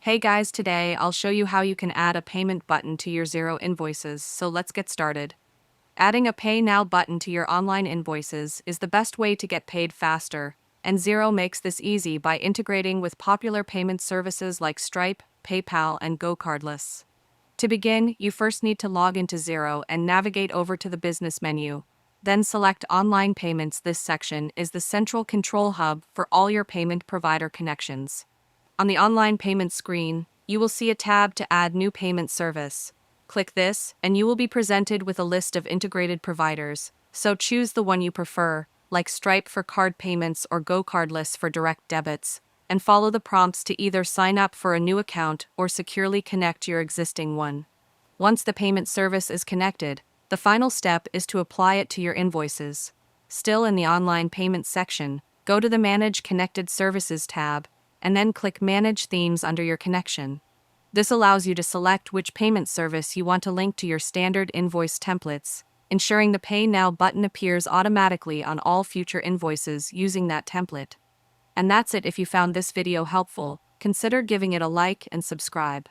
Hey guys, today I'll show you how you can add a payment button to your Xero invoices, so let's get started. Adding a Pay Now button to your online invoices is the best way to get paid faster, and Xero makes this easy by integrating with popular payment services like Stripe, PayPal, and GoCardless. To begin, you first need to log into Xero and navigate over to the business menu. Then select Online Payments. This section is the central control hub for all your payment provider connections. On the online payment screen, you will see a tab to add new payment service. Click this, and you will be presented with a list of integrated providers, so choose the one you prefer, like Stripe for card payments or GoCardless for direct debits, and follow the prompts to either sign up for a new account or securely connect your existing one. Once the payment service is connected, the final step is to apply it to your invoices. Still in the online payment section, go to the Manage Connected Services tab, and then click Manage Themes under your connection. This allows you to select which payment service you want to link to your standard invoice templates, ensuring the Pay Now button appears automatically on all future invoices using that template. And that's it. If you found this video helpful, consider giving it a like and subscribe.